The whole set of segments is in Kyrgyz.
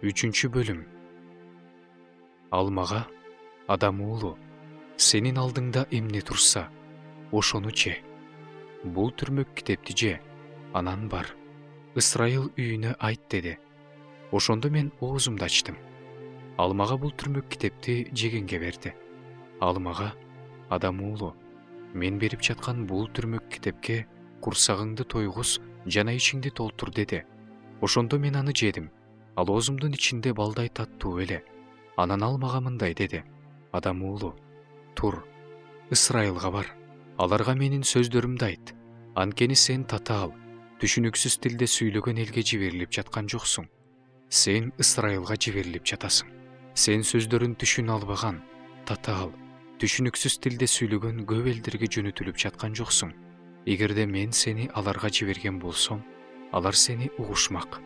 3 бөлүм. Ал мага: адам уулу, сенин алдыңда эмне турса, ошону же. Бул түрмөк китепти же, анан бар. Ысрайыл үйүнө айт деди. Ошондо мен оозумду ачтым. Ал мага бул түрмөк китепти жегенге берди. Ал мага: адам уулу, мен берип жаткан бул түрмөк китепке курсагыңды тойгуз жана ичиңди толтур деди. Ошондо мен аны жедим. Ал оозумдун ичинде балдай таттуу эле. Анан ал мага мындай деди: адам уулу, тур, Ысрайылга бар. Аларга менин сөздөрүмдү айт. Анткени сен татаал, түшүнүксүз тилде сүйлөгөн элге жиберилип жаткан жоксуң. Сен Ысрайылга жиберилип жатасың. Сен сөздөрүн түшүнө албаган, татаал, түшүнүксүз тилде сүйлөгөн көп элдерге жөнөтүлүп жаткан жоксуң. Эгерде мен сени аларга жиберген болсом, алар сени угушмак.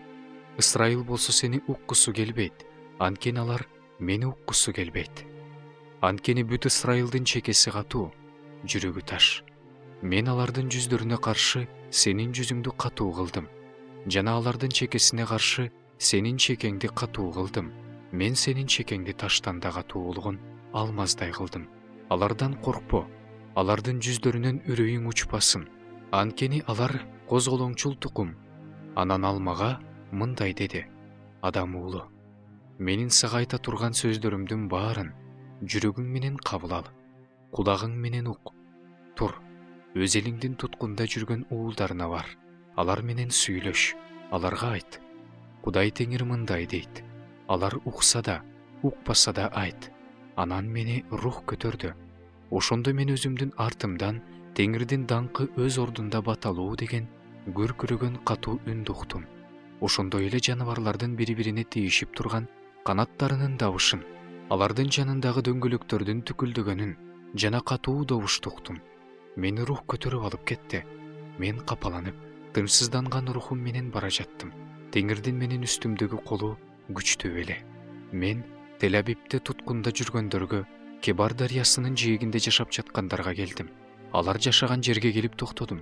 Ысрайыл болсо сени уккусу келбейт, анткени алар мени уккусу келбейт. Анткени бүт Ысрайылдын чекеси катуу, жүрөгү таш. Мен алардын жүздөрүнө каршы сенин жүзүңдү катуу кылдым, жана алардын чекесине каршы сенин чекеңди катуу кылдым. Мен сенин чекеңди таштан да катуу болгон алмаздай кылдым. Алардан коркпо, алардын жүздөрүнөн үрөйүң учпасын, анткени алар козголоңчул тукум. Анан ал мага мындай деди: адам уулу, менин сага айта турган сөздөрүмдүн баарын жүрөгүң менен кабыл ал, кулагың менен ук. Тур, өз элиңдин туткунда жүргөн уулдарына бар, алар менен сүйлөш, аларга айт. Кудай Теңир мындай дейт: алар укса да, укпаса да айт. Анан мени рух көтөрдү. Ошондо мен өзүмдүн артымдан Теңирдин даңкы өз ордунда баталуу деген күркүрөгөн катуу үндү уктум. Ошондой эле жаныбарлардын бири-бирине тийишип турган канаттарынын добушун, алардын жанындагы дөңгөлөктөрдүн түкүлдөгөнүн жана катуу добушту уктум. Мени рух көтөрүп алып кетти. Мен капаланып, тынчсызданган рухум менен бара жаттым. Теңирдин менин үстүмдөгү колу күчтүү эле. Мен Тель-Абибте туткунда жүргөндөргө, Кебар дарыясынын жээгинде жашап жаткандарга келдим. Алар жашаган жерге келип токтодум.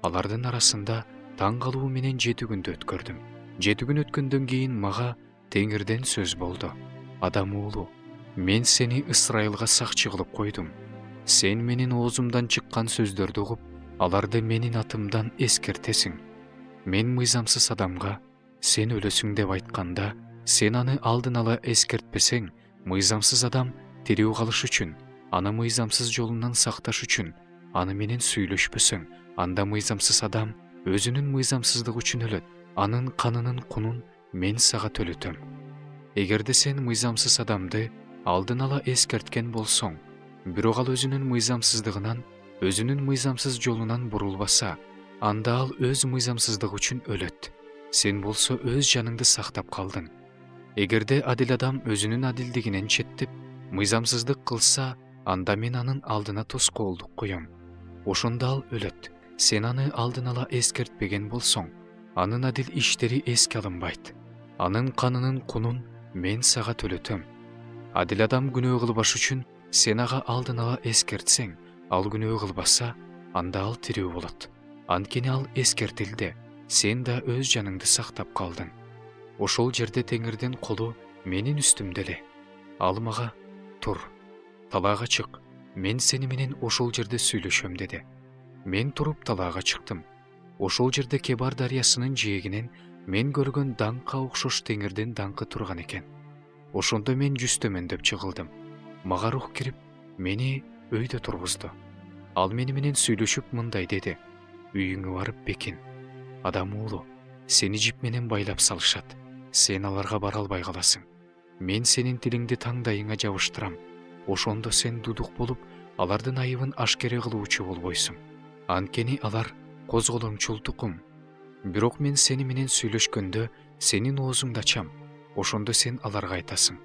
Алардын арасында таң калуу менен 7 күндү өткөрдүм. 7 күн өткөндөн кийин мага Теңирден сөз болду: адам уулу, мен сени Ысрайылга сакчы кылып койдум. Сен менин оозумдан чыккан сөздөрдү угуп, аларды менин атымдан эскертесиң. Мен мыйзамсыз адамга сен өлөсүң деп айтканда, сен аны алдын ала эскертпесең, мыйзамсыз адам тирүү калыш үчүн, аны мыйзамсыз жолунан сакташ үчүн аны менен сүйлөшпөсөң, анда мыйзамсыз адам өзүнүн мыйзамсыздыгы үчүн өлөт. Анын канынын кунун мен сага төлөтөм. Эгерде сен мыйзамсыз адамды алдын ала эскерткен болсоң, бирок ал өзүнүн мыйзамсыздыгынан, өзүнүн мыйзамсыз жолунан бурулбаса, анда ал өз мыйзамсыздыгы үчүн өлөт. Сен болсо өз жаныңды сактап калдың. Эгерде адил адам өзүнүн адилдигинен четтеп, мыйзамсыздык кылса, анда мен анын алдына тоскоолдук коем. Ошондо ал өлөт. Сен аны алдын ала эскертпеген болсоң, анын адил иштери эске алынбайт. Анын канынын кунун мен сага төлөтөм. Адил адам күнөө кылбаш үчүн сен ага алдын ала эскертсең, ал күнөө кылбаса, анда ал тирүү болот. Анткени ал эскертилди, сен да өз жаныңды сактап калдың. Ошол жерде Теңирдин колу менин үстүмдө эле. Ал мага: тур, талаага чык, мен сени менен ошол жерде сүйлөшөм деди. Мен туруп талаага чыктым. Ошол жерде Кебар дарыясынын жээгинен мен көргөн даңкка окшош Теңирдин даңкы турган экен. Ошондо мен жүз төмөндөп чыгылдым. Мага рух кирип, мени өйдө тургузду. Ал мени менен сүйлөшүп мындай деди: үйүңө барып бекин. Адам уулу, сени жип менен байлап салышат. Сен аларга бара албай каласың. Мен сенин тилиңди таңдайыңа жабыштырам. Ошондо сен дудук болуп, алардын айыбын ашкере кылуучу болбойсуң. Анткени алар козголоңчул тукум. Бирок мен сени менен сүйлөшкөндө сенин оозуңду ачам. Ошондо сен аларга айтасың: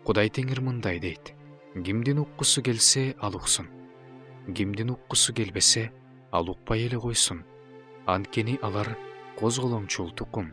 Кудай Теңир мындай дейт: кимдин уккусу келсе, ал уксун. Кимдин уккусу келбесе, ал укпай эле койсун. Анткени алар козголоңчул тукум.